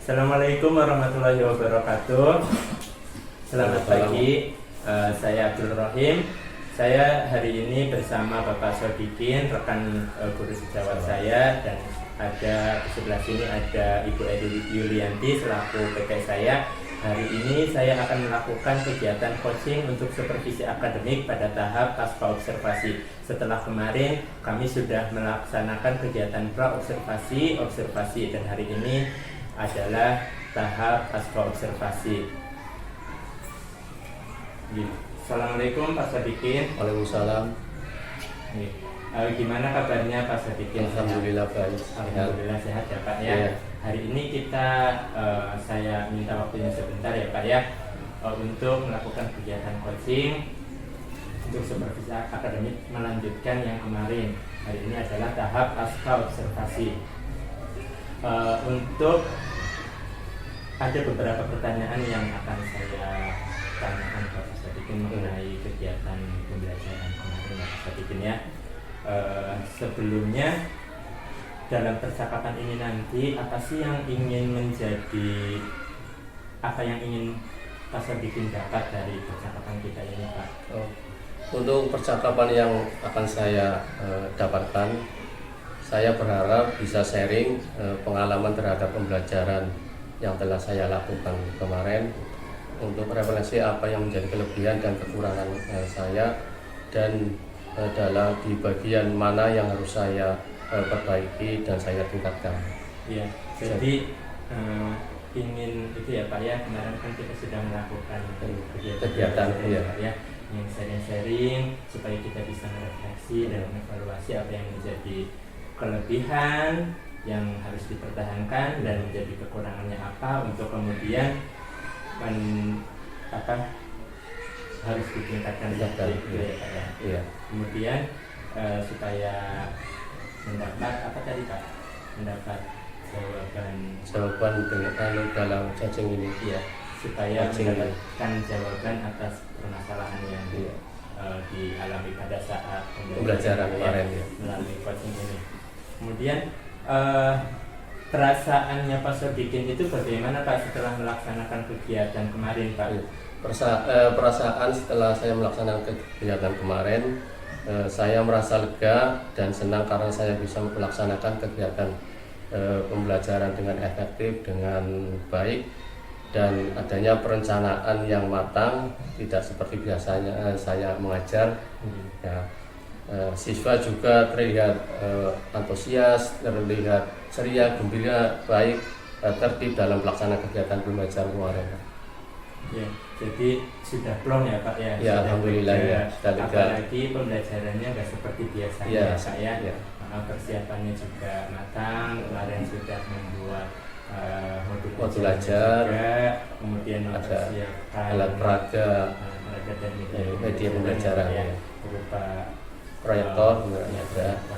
Assalamualaikum warahmatullahi wabarakatuh. Selamat pagi, saya Abdul Rohim. Saya hari ini bersama Bapak Sodikin, rekan guru sejawat saya, dan ada di sebelah sini ada Ibu Yulianti selaku PK saya. Hari ini saya akan melakukan kegiatan coaching untuk supervisi akademik pada tahap pasca observasi. Setelah kemarin kami sudah melaksanakan kegiatan pra-observasi, observasi, dan hari ini adalah tahap pasca observasi. Assalamualaikum Pak Sodikin. Waalaikumsalam. Gimana kabarnya Pak Sodikin? Alhamdulillah baik. Alhamdulillah sehat ya Pak ya. Ya. Hari ini saya minta waktunya sebentar ya Pak ya, untuk melakukan kegiatan coaching untuk supervisi akademik melanjutkan yang kemarin. Hari ini adalah tahap pasca observasi. Untuk ada beberapa pertanyaan yang akan saya tanyakan ke Pak Sodikin mengenai kegiatan pembelajaran kemarin Pak Sodikin ya. Sebelumnya dalam percakapan ini nanti apa sih yang ingin Pak Sodikin dapat dari percakapan kita ini Pak? Untuk percakapan yang akan saya dapatkan, saya berharap bisa sharing pengalaman terhadap pembelajaran yang telah saya lakukan kemarin, untuk refleksi apa yang menjadi kelebihan dan kekurangan saya, dan dalam di bagian mana yang harus saya perbaiki dan saya tingkatkan. Iya, jadi ingin itu ya Pak ya, kemarin kan kita sudah melakukan kegiatan iya. Pak ya, yang sharing supaya kita bisa merefleksi dan mengevaluasi apa yang menjadi kelebihan yang harus dipertahankan dan menjadi kekurangannya apa, untuk kemudian harus ditingkatkan lagi gitu ya Pak ya. Iya. Kemudian supaya mendapat apa tadi Pak? Mendapat jawaban dengan dalam cacing ini. Iya, supaya mendapatkan jawaban atas permasalahan yang dialami pada saat pembelajaran kemarin ya, melalui coaching ini. Kemudian perasaannya Pak Sodikin itu bagaimana Pak setelah melaksanakan kegiatan kemarin Pak? Perasaan setelah saya melaksanakan kegiatan kemarin, saya merasa lega dan senang karena saya bisa melaksanakan kegiatan pembelajaran dengan efektif, dengan baik, dan adanya perencanaan yang matang, tidak seperti biasanya saya mengajar. Ya, siswa juga terlihat antusias, terlihat ceria, gembira, baik, tertib dalam pelaksanaan kegiatan pembelajaran kemarin. Ya, jadi sudah plong ya Pak ya? Ya, alhamdulillah ya. Apalagi pembelajarannya nggak seperti biasanya ya, Pak ya. Ya. Persiapannya juga matang, kemarin sudah membuat modul belajar, kemudian ada mempersiapkan alat peraga dan media pembelajaran ya, berupa proyektor,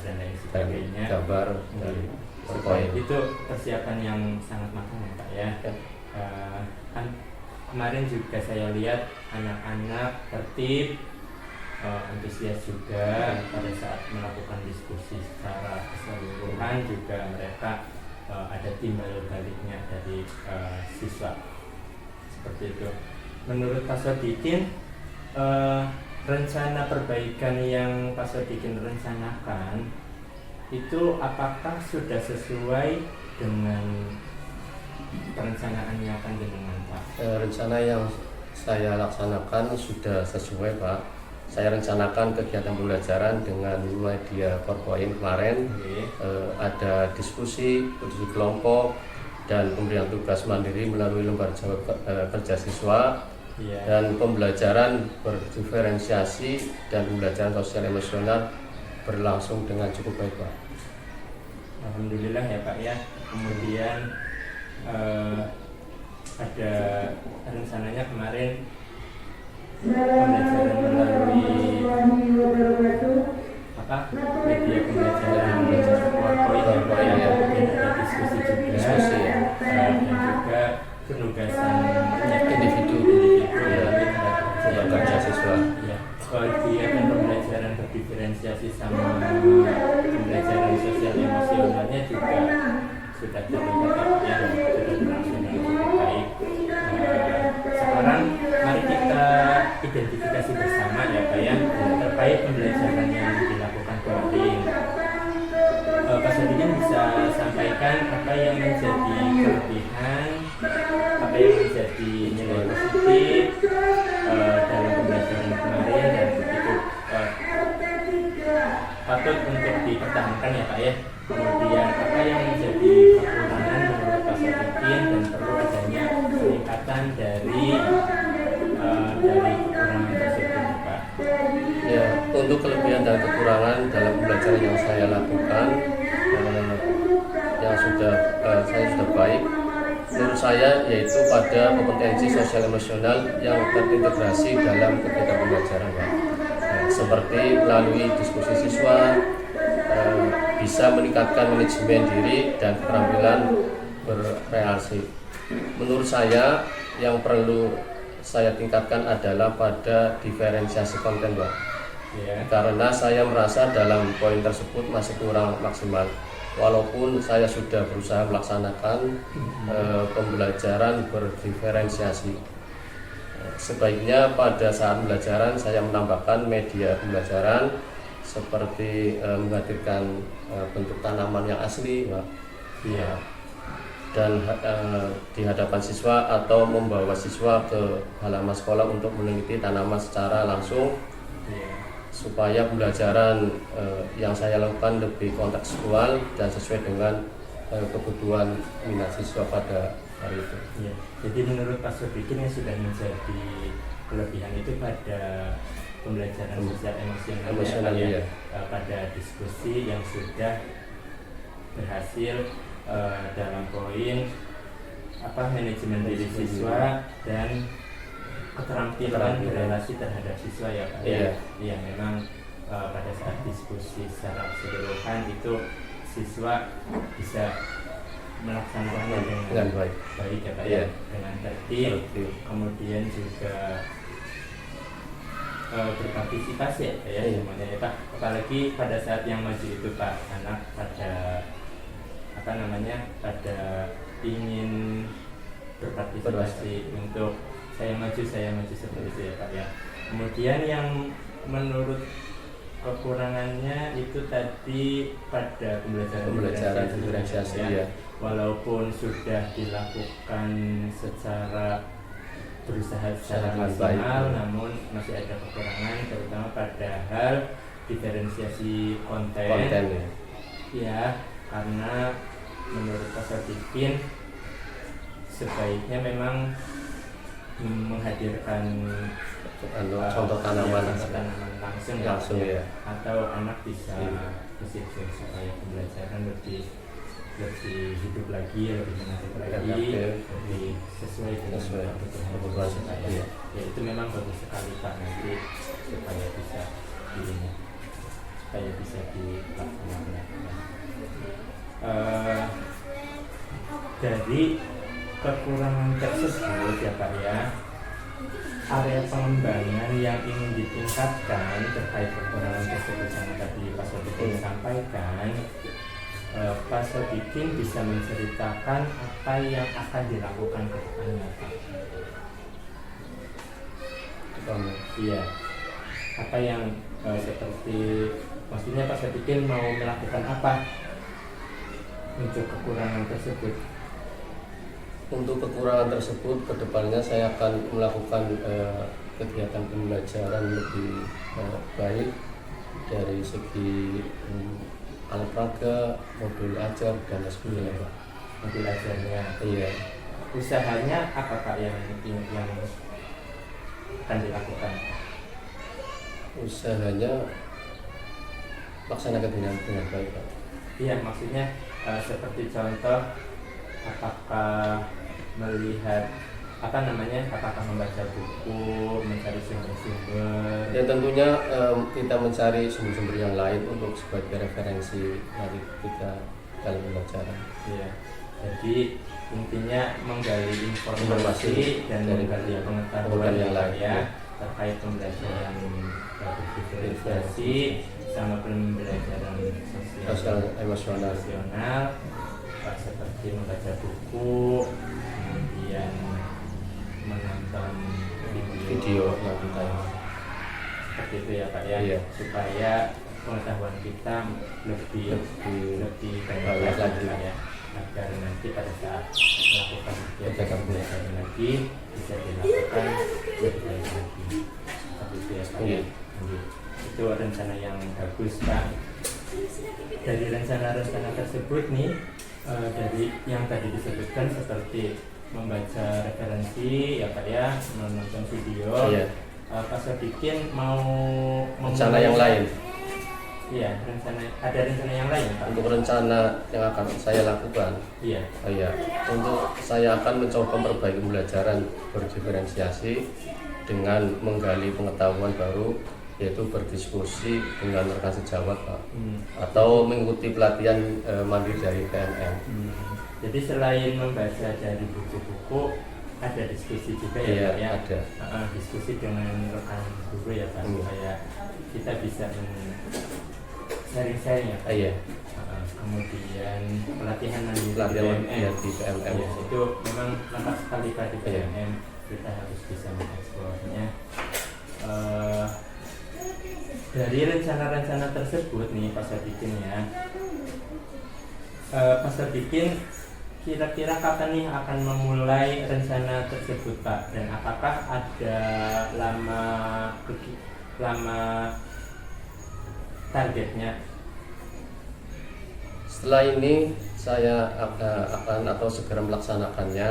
dan lain sebagainya, gambar dan poin. Itu persiapan yang sangat matang ya Pak ya. Kemarin juga saya lihat anak-anak tertib, antusias juga pada saat melakukan diskusi secara keseluruhan, juga mereka ada timbal baliknya dari siswa seperti itu. Menurut Pak Sodikin, rencana perbaikan yang Pak Sodikin rencanakan itu apakah sudah sesuai dengan perencanaan yang akan dengan Pak? Rencana yang saya laksanakan sudah sesuai Pak. Saya rencanakan kegiatan pembelajaran dengan media PowerPoint kemarin. Ada diskusi kelompok dan pemberian tugas mandiri melalui lembar jawab kerja siswa. Dan pembelajaran berdiferensiasi dan pembelajaran sosial emosional berlangsung dengan cukup baik Pak. Alhamdulillah ya Pak ya. Kemudian ada rencananya kemarin pembelajaran melalui media pembelajaran PowerPoint ya, kemudian ada diskusi juga, dan juga penugasan individu ya, kerja siswa. Ya, kegiatan pembelajaran berdiferensiasi sama pembelajaran sosial emosionalnya juga sudah terlihat ya, sudah berlangsung dengan cukup baik. Sekarang mari kita identifikasi bersama ya Pak ya, terkait pembelajaran yang dilakukan kemarin. Pak Sodikin bisa sampaikan apa yang menjadi kelebihan, apa yang menjadi nilai positif dalam pembelajaran kemarin, dan begitu patut untuk dipertahankan ya Pak ya. Kemudian apa yang menjadi kekurangan menurut Pak Sodikin dan perlu adanya peningkatan dari kekurangan tersebut Pak. Ya, untuk kelebihan dan kekurangan dalam pembelajaran yang saya lakukan, yang saya sudah baik, menurut saya yaitu pada kompetensi sosial emosional yang terintegrasi dalam kegiatan pembelajaran Pak. Seperti melalui diskusi siswa, bisa meningkatkan manajemen diri dan keterampilan bereaksi. Menurut saya yang perlu saya tingkatkan adalah pada diferensiasi konten Pak. Karena saya merasa dalam poin tersebut masih kurang maksimal. Walaupun saya sudah berusaha melaksanakan pembelajaran berdiferensiasi. Sebaiknya pada saat pembelajaran saya menambahkan media pembelajaran seperti menghadirkan bentuk tanaman yang asli Pak. Iya. Dan di hadapan siswa atau membawa siswa ke halaman sekolah untuk meneliti tanaman secara langsung, supaya pembelajaran yang saya lakukan lebih kontekstual dan sesuai dengan kebutuhan minat siswa pada hari itu. Ya, jadi menurut Pak Sodikin yang sudah menjadi kelebihan itu pada pembelajaran sosial emosional ya, pada diskusi yang sudah berhasil dalam poin manajemen diri siswa dan keterampilan berrelasi terhadap siswa ya Pak. Iya, memang pada saat diskusi secara keseluruhan itu siswa bisa melaksanakannya dengan baik ya Pak ya, dengan tertib, kemudian juga berpartisipasi ya Pak ya, semuanya ya Pak. Apalagi pada saat yang maju itu Pak, anak pada pada ingin berpartisipasi untuk saya maju seperti itu ya Pak ya. Kemudian yang menurut kekurangannya itu tadi pada pembelajaran diferensiasi ya. Walaupun sudah dilakukan berusaha secara maksimal, namun masih ada kekurangan, terutama pada hal diferensiasi konten ya, karena menurut Pak Sodikin sebaiknya memang menghadirkan contoh tanaman langsung ya, atau anak bisa disiplin supaya pembelajaran lebih hidup lagi, lebih menarik lagi, lebih sesuai dengan kebutuhan saya. Ya itu memang bagus sekali Pak, nanti supaya bisa dilaksanakan. Dari kekurangan tersebut ya Pak ya, area pengembangan yang ingin ditingkatkan terkait kekurangan tersebut yang tadi Pak Sodikin sampaikan, Pak Sodikin bisa menceritakan apa yang akan dilakukan ke depannya Pak. Iya, apa yang seperti maksudnya Pak Sodikin mau melakukan apa untuk kekurangan tersebut? Untuk kekurangan tersebut, kedepannya saya akan melakukan kegiatan pembelajaran lebih baik dari segi alat peraga, modul ajar, dan sebagainya Pak. Modul ajarnya. Iya. Usahanya apa Pak yang akan dilakukan? Usahanya laksanakan dengan baik Pak. Iya, maksudnya seperti contoh, apakah melihat apakah membaca buku, mencari sumber-sumber? Ya tentunya kita mencari sumber-sumber yang lain untuk sebagai referensi dari kita dalam pembelajaran. Iya. Jadi intinya menggali informasi dan menggali pengetahuan yang lain ya terkait pembelajaran diferensiasi sama pembelajaran sosial emosional seperti membaca buku, kemudian menonton Video yang kita seperti itu ya Pak ya, Iya. supaya pengetahuan kita lebih banyak Banyak lagi lagi. Pak ya, agar nanti pada saat melakukan kegiatan belajar lagi bisa dilakukan lebih baik lagi. Seperti itu ya Pak ya. Iya. Itu rencana yang bagus Pak. Dari rencana-rencana tersebut nih, dari yang tadi disebutkan seperti membaca referensi ya Pak ya, menonton video. Iya. Pak Sodikin mau Rencana yang lain. Iya, ada rencana yang lain Pak. Untuk rencana yang akan saya lakukan, Iya. untuk saya akan mencoba memperbaiki pembelajaran berdiferensiasi dengan menggali pengetahuan baru, yaitu berdiskusi dengan rekan sejawat Pak, atau mengikuti pelatihan mandiri dari PMM. Jadi selain membaca dari buku-buku, ada diskusi juga ya Iya, Pak ya. ada. Diskusi dengan rekan guru ya Pak, supaya kita bisa sharing-sharing ya Pak. Iya. Kemudian pelatihan di Pelatihan PMM. ya, di PMM. Iya, itu memang lengkap sekali Pak di Iya. PMM. Kita harus bisa mengeksplornya. Dari rencana-rencana tersebut nih Pak Sodikin ya, Pak Sodikin kira-kira kapan nih akan memulai rencana tersebut Pak, dan apakah ada lama targetnya? Setelah ini saya akan atau segera melaksanakannya.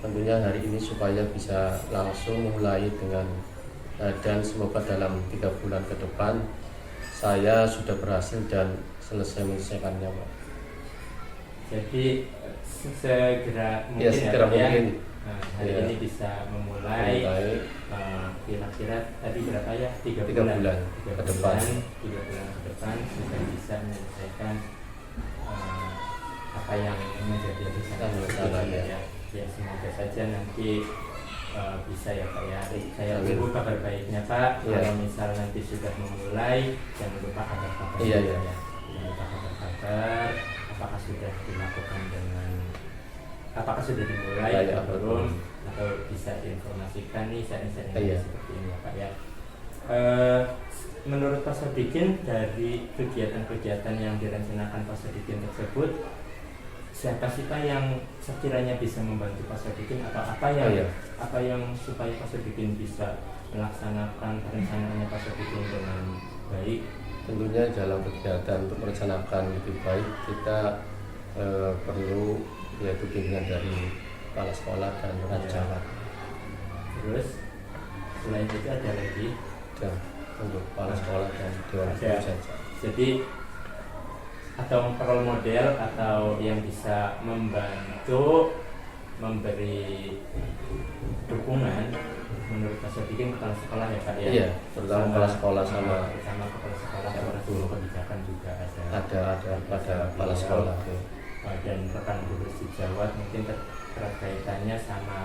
Tentunya hari ini supaya bisa langsung mulai dengan dan semoga dalam 3 bulan ke depan saya sudah berhasil dan selesai menyelesaikannya Pak. Jadi segera mungkin Ya, segera Pak, mungkin. hari Ya. ini bisa memulai. Kira-kira tadi berapa ya? 3 3 bulan. bulan ke depan. 3 bulan ke depan sudah bisa menyelesaikan apa yang menjadi rencana ya. Ya, semoga saja nanti bisa ya Pak ya. Saya Amin. tunggu kabar baiknya Pak. Ya. Kalau misal nanti sudah memulai, jangan lupa kabar-kabar. Iya, juga iya. ya. Jangan lupa kabar-kabar. Apakah sudah dilakukan apakah sudah dimulai Ya, atau belum, atau bisa diinformasikan nih sharing-sharing Iya. seperti ini ya Pak ya. Menurut Pak Sodikin, dari kegiatan-kegiatan yang direncanakan Pak Sodikin tersebut, siapa sih Pak yang sekiranya bisa membantu Pak Sodikin, atau apa yang supaya Pak Sodikin bisa melaksanakan perencanaannya Pak Sodikin dengan baik? Tentunya dalam kegiatan untuk merencanakan lebih baik kita perlu yaitu bimbingan dari kepala sekolah dan rekan sejawat. Terus selain itu ada lagi? Dan untuk kepala sekolah dan dewan Ada. guru saja. Jadi atau role model atau yang bisa membantu memberi dukungan menurut Pak Sodikin kepala sekolah ya Pak ya? Iya, terutama kepala sekolah sama kepala sekolah sama guru kebijakan juga ada pada kepala sekolah. dan rekan guru sejawat mungkin terkait kaitannya sama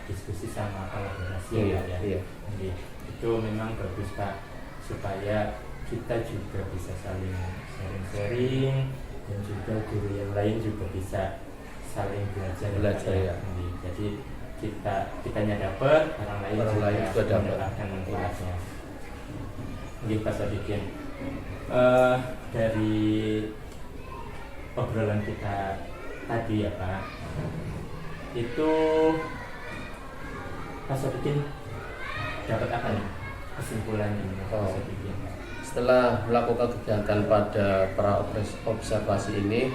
diskusi sama kolaborasi Iya, ya. iya. Jadi, itu memang bagus Pak, supaya kita juga bisa saling sharing-sharing, dan juga guru yang lain juga bisa saling belajar Ya. Jadi kitanya dapat, orang lain juga dapat mendapatkan manfaatnya. Mungkin Pak Sodikin, dari obrolan kita tadi ya Pak, itu Pak Sodikin dapat apa nih kesimpulannya menurut Pak Sodikin? Setelah melakukan kegiatan pada pra observasi ini,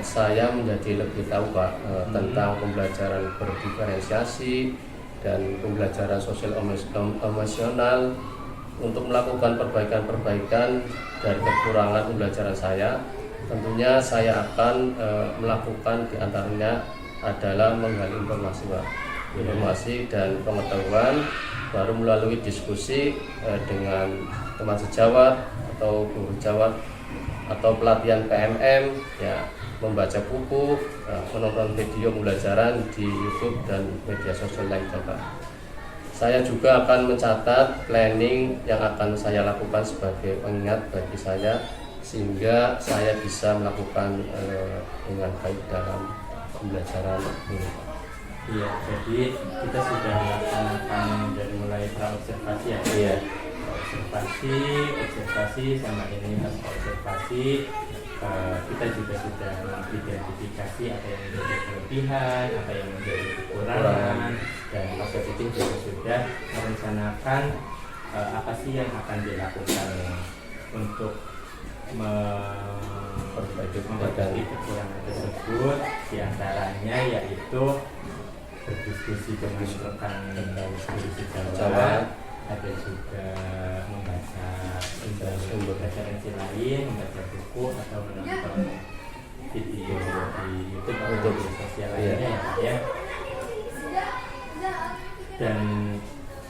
saya menjadi lebih tahu Pak tentang pembelajaran berdiferensiasi dan pembelajaran sosial emosional untuk melakukan perbaikan-perbaikan dari kekurangan pembelajaran saya. Tentunya saya akan melakukan diantaranya adalah menggali informasi Pak, informasi dan pengetahuan baru melalui diskusi dengan teman sejawat atau guru sejawat atau pelatihan PMM ya, membaca buku, menonton video pembelajaran di YouTube dan media sosial lainnya Pak. Saya juga akan mencatat planning yang akan saya lakukan sebagai pengingat bagi saya sehingga saya bisa melakukan dengan baik dalam pembelajaran ini. Iya, jadi kita sudah melaksanakan dari mulai praobservasi ya. Iya. Observasi sama ini pasca observasi. Kita juga sudah mengidentifikasi apa yang menjadi kelebihan, apa yang menjadi kekurangan, dan pasca itu juga sudah merencanakan apa sih yang akan dilakukan untuk memperbaiki kekurangan tersebut. Diantaranya yaitu berdiskusi dengan rekan guru sejawat, ada juga membaca sumber referensi lain, membaca buku atau menonton video di YouTube atau di sosial lainnya ya Pak ya. Dan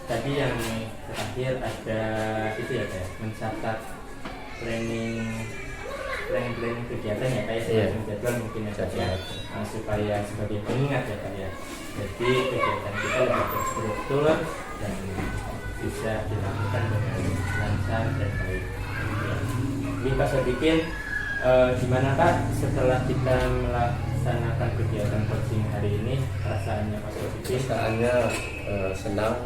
tadi yang terakhir ada itu ya Pak, mencatat planning kegiatan ya Pak ya, jadwal mungkin ya Pak ya, supaya sebagai pengingat ya Pak ya. Jadi kegiatan kita lebih terstruktur dan bisa dilakukan dengan lancar dan baik. Ini Pak Sodikin, gimana Pak setelah kita melaksanakan kegiatan coaching hari ini, perasaannya Pak Sodikin? Perasaannya senang,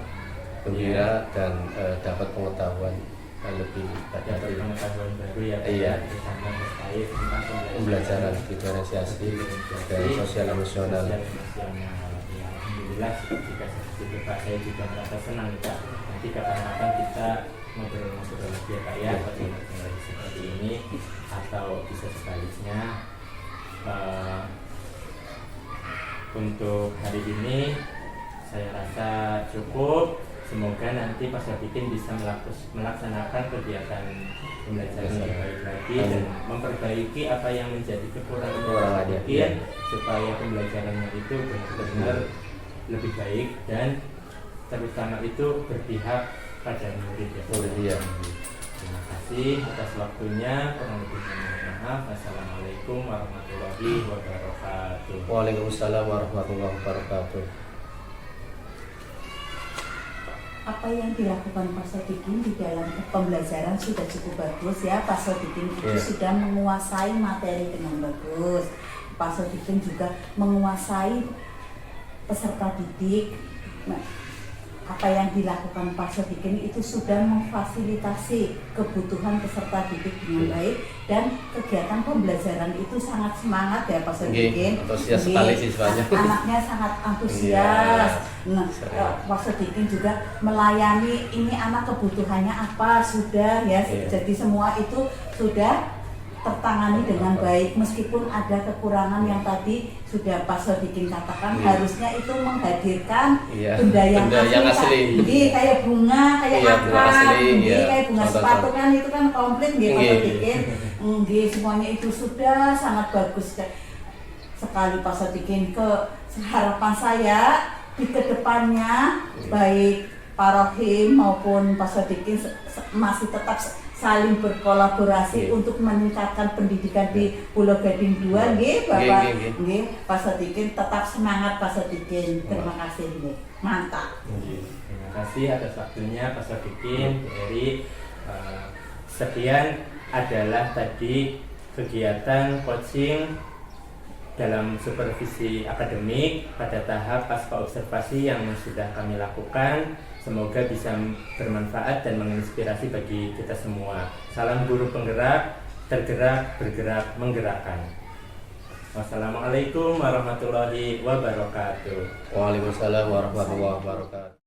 gembira, dan dapat pengetahuan lebih dapat pengetahuan baru ya Pak, iya. Tentang terkait tentang pembelajaran diferensiasi dan sosial emosional. Alhamdulillah, jika seperti itu Pak, saya juga merasa senang Pak. Nanti kapan-kapan kita ngobrol-ngobrol lagi ya Pak ya, lagi seperti ini, atau bisa sebaliknya. Untuk hari ini saya rasa cukup. Semoga nanti Pak Sodikin bisa melaksanakan kegiatan pembelajaran yang baik lagi dan memperbaiki apa yang menjadi kekurangan Sodikin, supaya pembelajarannya itu benar-benar lebih baik dan terutama itu berpihak pada murid ya. Terima kasih atas waktunya. Kurang lebihnya mohon maaf. Assalamualaikum warahmatullahi wabarakatuh. Waalaikumsalam warahmatullahi wabarakatuh. Apa yang dilakukan Pak Sodikin di dalam pembelajaran sudah cukup bagus ya. Pak Sodikin itu sudah menguasai materi dengan bagus. Pak Sodikin juga menguasai peserta didik. Apa yang dilakukan Pak Sodikin itu sudah memfasilitasi kebutuhan peserta didik dengan baik, dan kegiatan pembelajaran itu sangat semangat ya Pak Sodikin. Antusias sekali siswanya. Anaknya sangat antusias. Nah, Pak Sodikin juga melayani ini anak kebutuhannya apa sudah ya. Jadi semua itu sudah tertangani dengan baik, meskipun ada kekurangan yang tadi sudah Pak Sodikin katakan, harusnya itu menghadirkan benda yang asli. Jadi kayak bunga, kayak akar, kayak bunga sepatu kan itu kan komplit Pak Sodikin. Semuanya itu sudah sangat bagus sekali Pak Sodikin. Harapan saya di kedepannya baik Pak Rohim maupun Pak Sodikin masih tetap saling berkolaborasi untuk meningkatkan pendidikan di Pulau Gading 2, nggih Bapak. Nggih, Pak Sodikin tetap semangat Pak Sodikin. Terima kasih nggih. Mantap. Terima kasih atas waktunya Pak Sodikin, Bu Eri. Sekian adalah tadi kegiatan coaching dalam supervisi akademik pada tahap pasca observasi yang sudah kami lakukan. Semoga bisa bermanfaat dan menginspirasi bagi kita semua. Salam guru penggerak, tergerak, bergerak, menggerakkan. Wassalamualaikum warahmatullahi wabarakatuh. Waalaikumsalam warahmatullahi wabarakatuh.